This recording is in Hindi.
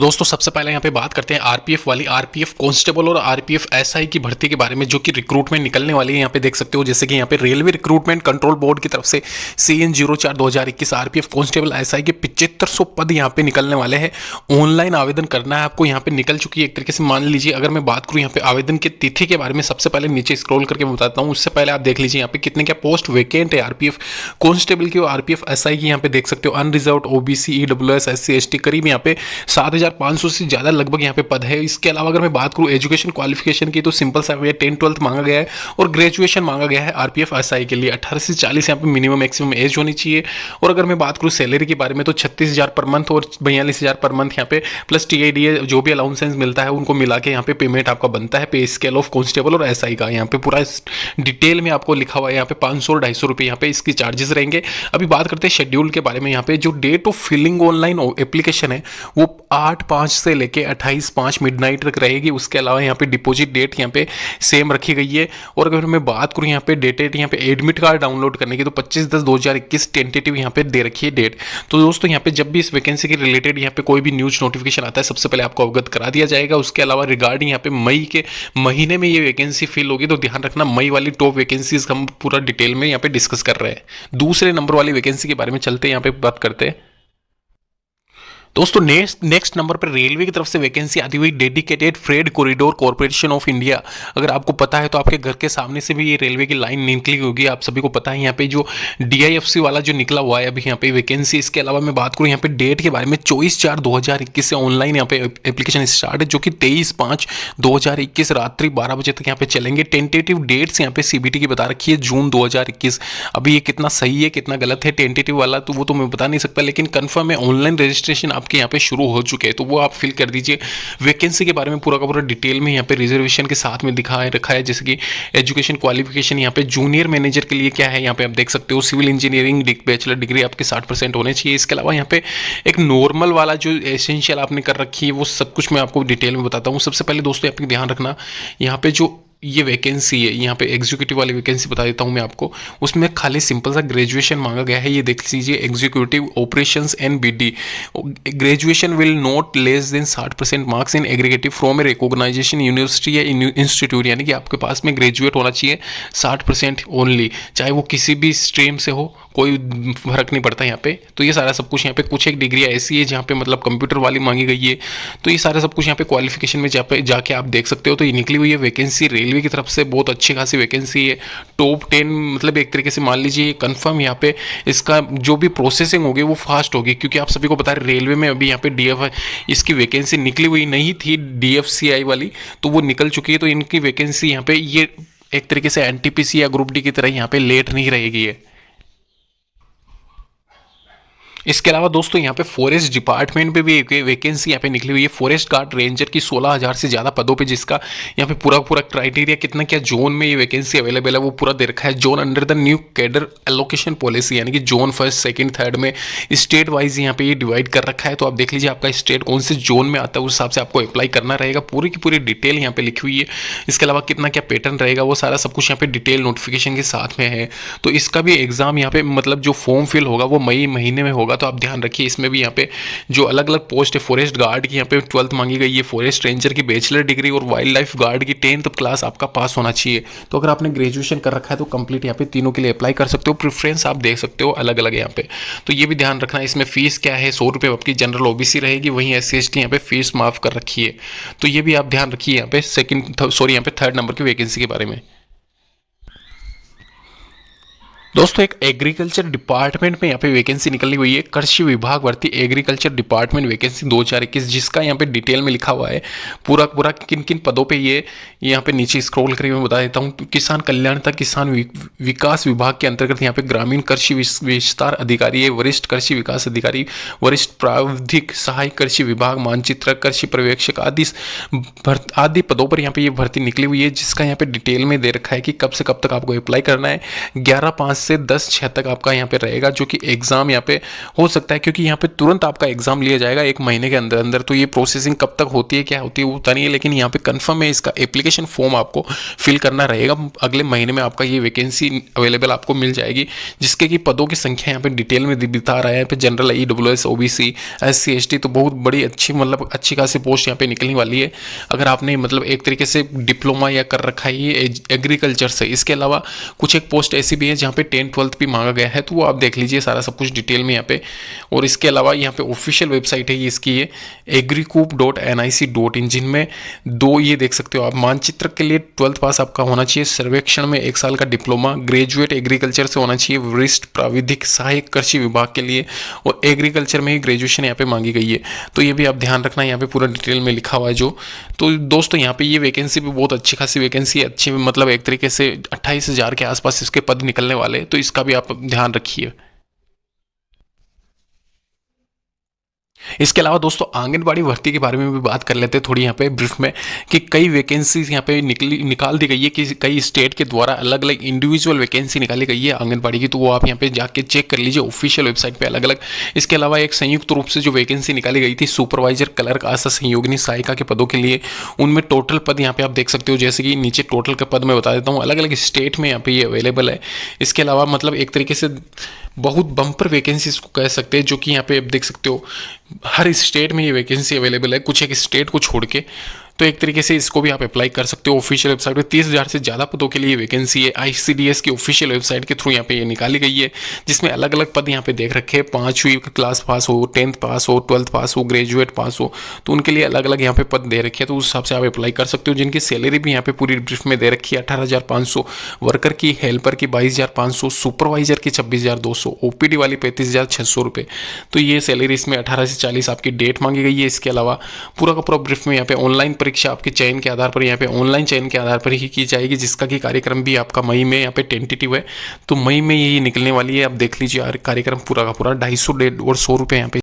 दोस्तों सबसे पहले यहाँ पे बात करते हैं आरपीएफ वाली आरपीएफ कांस्टेबल और आरपीएफ एसआई की भर्ती के बारे में, जो कि रिक्रूटमेंट निकलने वाली है। यहाँ पे देख सकते हो जैसे कि यहाँ पे रेलवे रिक्रूटमेंट कंट्रोल बोर्ड की तरफ से CN04/2021 आरपीएफ कांस्टेबल एसआई के 7500 पद यहाँ पे निकलने वाले हैं। ऑनलाइन आवेदन करना है आपको, यहाँ पे निकल चुकी है एक तरीके से मान लीजिए। अगर मैं बात करूँ यहाँ पे आवेदन की तिथि के बारे में, सबसे पहले नीचे स्क्रॉल करके बताता हूँ। उससे पहले आप देख लीजिए यहाँ पे कितने क्या पोस्ट वेकेंट है आरपीएफ कांस्टेबल की और आरपीएफ एसआई की। यहाँ पे देख सकते हो unreserved, OBC, EWS, SC ST करीब यहाँ पे 7500 से ज्यादा लगभग यहाँ पे पद है। इसके अलावा अगर मैं बात करूँ एजुकेशन क्वालिफिकेशन की, तो सिंपल सा 10th-12th मांगा गया है और ग्रेजुएशन मांगा गया है आरपीएफ एसआई के लिए। 18 से 40 यहाँ पे मिनिमम मैक्सिमम एज होनी चाहिए। और अगर मैं बात करूँ सैलरी के बारे में, तो 36,000 पर मंथ और 42,000 पर मंथ यहाँ पे प्लस TIDA जो भी अलाउंसेंस मिलता है उनको मिला के यहाँ पे पेमेंट आपका बनता है। पे स्केल ऑफ कांस्टेबल और एसआई का यहाँ पे पूरा डिटेल में आपको लिखा हुआ है। यहाँ पे 500 और 250 रुपये यहाँ पे इसकी चार्जेस रहेंगे। अभी बात करते हैं शेड्यूल के बारे में। यहाँ पे जो date of filling online application है वो 8/5 से लेके 28/5 मिडनाइट तक रहेगी। उसके अलावा यहाँ पे डिपॉजिट डेट यहाँ पे सेम रखी गई है। और अगर मैं बात करूँ यहाँ पे डेटेड यहाँ पे एडमिट कार्ड डाउनलोड करने की, तो 25/10/2021 टेंटेटिव यहाँ पे दे रखी है डेट। तो दोस्तों यहाँ पे जब भी इस वैकेंसी के रिलेटेड यहाँ पे कोई भी न्यूज नोटिफिकेशन आता है, सबसे पहले आपको अवगत करा दिया जाएगा। उसके अलावा रिगार्डिंग यहाँ पे मई के महीने में ये वैकेंसी फिल होगी, तो ध्यान रखना मई वाली टॉप वैकेंसीज हम पूरा डिटेल में यहाँ पे डिस्कस कर रहे हैं। दूसरे नंबर वाली वैकेंसी के बारे में चलते हैं, यहाँ पे बात करते हैं। दोस्तों नेक्स्ट नंबर पर रेलवे की तरफ से वैकेंसी आती हुई dedicated freight corridor corporation of India. अगर आपको पता है तो आपके घर के सामने से भी ये रेलवे की लाइन निकली होगी, आप सभी को पता है। यहाँ पे जो DIFC वाला जो निकला हुआ है अभी यहाँ पे वैकेंसी। इसके अलावा मैं बात करूँ यहाँ पे डेट के बारे में, 24/4/2021 से ऑनलाइन यहाँ पे एप्लीकेशन स्टार्ट है, जो कि 23/5/2021 रात्रि 12 बजे तक यहाँ पे चलेंगे। टेंटेटिव डेट्स यहाँ पे CBT की बता रखी है जून 2021। अभी ये कितना सही है कितना गलत है टेंटेटिव वाला, तो वो तो मैं बता नहीं सकता, लेकिन कंफर्म है ऑनलाइन रजिस्ट्रेशन आपके यहाँ पे शुरू हो चुके हैं, तो वो आप फिल कर दीजिए। वैकेंसी के बारे में पूरा का पूरा डिटेल में यहाँ पे रिजर्वेशन के साथ में दिखा रखा है। जैसे कि एजुकेशन क्वालिफिकेशन यहाँ पे जूनियर मैनेजर के लिए क्या है, यहाँ पे आप देख सकते हो सिविल इंजीनियरिंग बैचलर डिग्री आपके 60% होने चाहिए। इसके अलावा यहाँ पे एक नॉर्मल वाला जो एसेंशियल आपने कर रखी है वो सब कुछ मैं आपको डिटेल में बताता हूँ। सबसे पहले दोस्तों यहाँ पे ध्यान रखना, यहाँ पे जो ये वैकेंसी है यहाँ पे एग्जीक्यूटिव वाली वैकेंसी बता देता हूँ मैं आपको। उसमें खाली सिंपल सा ग्रेजुएशन मांगा गया है, ये देख लीजिए। Executive operations NBD, graduation will not less than 60% marks in aggregative from a recognisation university या इंस्टीट्यूट, यानी कि आपके पास में ग्रेजुएट होना चाहिए 60% ओनली, चाहे वो किसी भी स्ट्रीम से हो, कोई फर्क नहीं पड़ता यहाँ पे। तो ये सारा सब कुछ यहाँ पे, कुछ एक डिग्री ऐसी है जहाँ पे मतलब कंप्यूटर वाली मांगी गई है, तो ये सारा सब कुछ यहाँ पे क्वालिफिकेशन में जाके आप देख सकते हो। तो ये निकली हुई है वैकेंसी रेलवे की तरफ से, बहुत अच्छी खासी वैकेंसी है। टॉप 10 मतलब एक तरीके से मान लीजिए कंफर्म यहाँ पे इसका जो भी प्रोसेसिंग होगी वो फास्ट होगी, क्योंकि आप सभी को बता रहे रेलवे में अभी यहाँ पे DF इसकी वैकेंसी निकली हुई नहीं थी DFCI वाली, तो वो निकल चुकी है। तो इनकी वैकेंसी यहाँ पे ये एक तरीके से NTPC या ग्रुप D की तरह यहाँ पे लेट नहीं रहेगी है। इसके अलावा दोस्तों यहाँ पे फॉरेस्ट डिपार्टमेंट पे भी एक वैकेंसी यहाँ पे निकली हुई है। फॉरेस्ट गार्ड रेंजर की 16,000 से ज़्यादा पदों पे, जिसका यहाँ पे पूरा पूरा क्राइटेरिया कितना क्या जोन में ये वैकेंसी अवेलेबल है वो पूरा दे रखा है। Zone under the new cadre allocation policy, यानी कि जोन 1st 2nd 3rd में स्टेट वाइज यहाँ पे ये डिवाइड कर रखा है। तो आप देख लीजिए आपका स्टेट कौन से जोन में आता है, उस हिसाब से आपको अप्लाई करना रहेगा। पूरी की पूरी डिटेल यहाँ पे लिखी हुई है। इसके अलावा कितना क्या पैटर्न रहेगा वो सारा सब कुछ यहाँ पे डिटेल नोटिफिकेशन के साथ में है। तो इसका भी एग्जाम यहाँ पे मतलब जो फॉर्म फिल होगा वो मई महीने में होगा, तो आप ध्यान रखिए। इसमें भी यहाँ पे जो अलग अलग पोस्ट है, फॉरेस्ट गार्ड की यहाँ पे 12th मांगी गई है, फॉरेस्ट रेंजर की बैचलर डिग्री और वाइल्ड लाइफ गार्ड की 10th क्लास आपका पास होना चाहिए। तो अगर आपने ग्रेजुएशन कर रखा है तो कंप्लीट यहाँ पे तीनों के लिए अप्लाई कर सकते हो। प्रेफरेंस आप देख सकते हो अलग अलग यहाँ पे। तो ये भी ध्यान रखना, इसमें फीस क्या है, 100 रुपये आपकी जनरल OBC रहेगी, वहीं SC ST यहाँ पे फीस माफ कर रखी है। तो ये भी आप ध्यान रखिए यहाँ पे यहाँ पे 3rd नंबर की वैकेंसी के बारे में। दोस्तों एक एग्रीकल्चर डिपार्टमेंट में यहाँ पे वैकेंसी निकली हुई है, कृषि विभाग भर्ती एग्रीकल्चर डिपार्टमेंट वैकेंसी 2021, जिसका यहाँ पे डिटेल में लिखा हुआ है पूरा पूरा किन किन पदों पे ये यहाँ पे नीचे स्क्रॉल करके मैं बता देता हूँ। किसान कल्याण तथा किसान विकास विभाग के अंतर्गत यहाँ पे ग्रामीण कृषि विस्तार अधिकारी है, वरिष्ठ कृषि विकास अधिकारी, वरिष्ठ प्राविधिक सहायक कृषि विभाग, मानचित्र कृषि पर्यवेक्षक आदि पदों पर यहाँ पे ये भर्ती निकली हुई है, जिसका यहाँ पे डिटेल में दे रखा है कि कब से कब तक आपको अप्लाई करना है। 11/5 से 10/6 तक आपका यहाँ पे रहेगा, जो कि एग्ज़ाम यहाँ पे हो सकता है, क्योंकि यहाँ पे तुरंत आपका एग्ज़ाम लिया जाएगा 1 महीने के अंदर अंदर। तो ये प्रोसेसिंग कब तक होती है, क्या होती है, वो पता नहीं है, लेकिन यहाँ पे कन्फर्म है इसका एप्लीकेशन फॉर्म आपको फिल करना रहेगा। अगले महीने में आपका ये वैकेंसी अवेलेबल आपको मिल जाएगी, जिसके कि पदों की संख्या यहाँ पे डिटेल में बता रहा है। यहाँ पे general, EWS, OBC, SC ST, तो बहुत बड़ी अच्छी मतलब अच्छी खासी पोस्ट यहाँ पे निकलने वाली है। अगर आपने मतलब एक तरीके से डिप्लोमा या कर रखा है ये एग्रीकल्चर से, इसके अलावा कुछ एक पोस्ट ऐसी भी है जहाँ पे 10th-12th भी मांगा गया है, तो वो आप देख लीजिए सारा सब कुछ डिटेल में यहाँ पे। और इसके अलावा यहाँ पे ऑफिशियल वेबसाइट है इसकी, ये agricoup.nic.in, जिनमें दो ये देख सकते हो आप मानचित्र के लिए 12th पास आपका होना चाहिए, सर्वेक्षण में 1 साल का डिप्लोमा, ग्रेजुएट एग्रीकल्चर से होना चाहिए, वरिष्ठ प्राविधिक सहायक कृषि विभाग के लिए, और एग्रीकल्चर में ही ग्रेजुएशन यहाँ पे मांगी गई है। तो ये भी आप ध्यान रखना, यहाँ पे पूरा डिटेल में लिखा हुआ है जो। तो दोस्तों यहाँ पे ये वैकेंसी भी बहुत अच्छी खासी वैकेंसी है, अच्छी मतलब एक तरीके से 28,000 के आसपास इसके पद निकलने वाले, तो इसका भी आप ध्यान रखिए। इसके अलावा दोस्तों आंगनबाड़ी भर्ती के बारे में भी बात कर लेते हैं थोड़ी यहाँ पे ब्रीफ में, कि कई वैकेंसीज यहाँ पे निकाल दी गई है, कि कई स्टेट के द्वारा अलग अलग इंडिविजुअल वैकेंसी निकाली गई है आंगनबाड़ी की, तो वो आप यहाँ पे जाके चेक कर लीजिए ऑफिशियल वेबसाइट पे अलग अलग। इसके अलावा एक संयुक्त रूप से जो वैकेंसी निकाली गई थी सुपरवाइजर, क्लर्क, आशा सहयोगिनी, सहायिका के पदों के लिए, उनमें टोटल पद यहाँ पे आप देख सकते हो, जैसे कि नीचे टोटल का पद मैं बता देता हूँ, अलग अलग स्टेट में यहाँ पे ये अवेलेबल है। इसके अलावा मतलब एक तरीके से बहुत बम्पर वैकेंसी इसको कह सकते हैं, जो कि यहाँ पे आप देख सकते हो हर स्टेट में ये वैकेंसी अवेलेबल है, कुछ एक स्टेट को छोड़ के। तो एक तरीके से इसको भी आप अप्लाई कर सकते हो ऑफिशियल वेबसाइट पे। 30,000 से ज़्यादा पदों के लिए वैकेंसी है, ICDS की ऑफिशियल वेबसाइट के थ्रू यहाँ पे ये निकाली गई है, जिसमें अलग अलग पद यहाँ पे देख रखे हैं। 5वीं क्लास पास हो, 10th पास हो, 12th पास हो, ग्रेजुएट पास हो, तो उनके लिए अलग अलग यहाँ पे पद दे रखे हैं, तो उस हिसाब से आप अप्लाई कर सकते हो। जिनकी सैलरी भी यहाँ पे पूरी ब्रीफ में दे रखी है, 18,500, वर्कर की, हेल्पर की 22,500, सुपरवाइजर की 26,200, OPD वाली 35,600 रुपये। तो ये सैलरी इसमें 18 से 40 आपकी डेट मांगी गई है। इसके अलावा पूरा का पूरा ब्रीफ में यहाँ पे ऑनलाइन परीक्षा आपके चयन के आधार पर, यहाँ पे ऑनलाइन चयन के आधार पर ही की जाएगी, जिसका कि कार्यक्रम भी आपका मई में यहाँ पे टेंटेटिव है, तो मई में यही निकलने वाली है। आप देख लीजिए कार्यक्रम पूरा का पूरा 250 और 100 रुपये यहाँ पे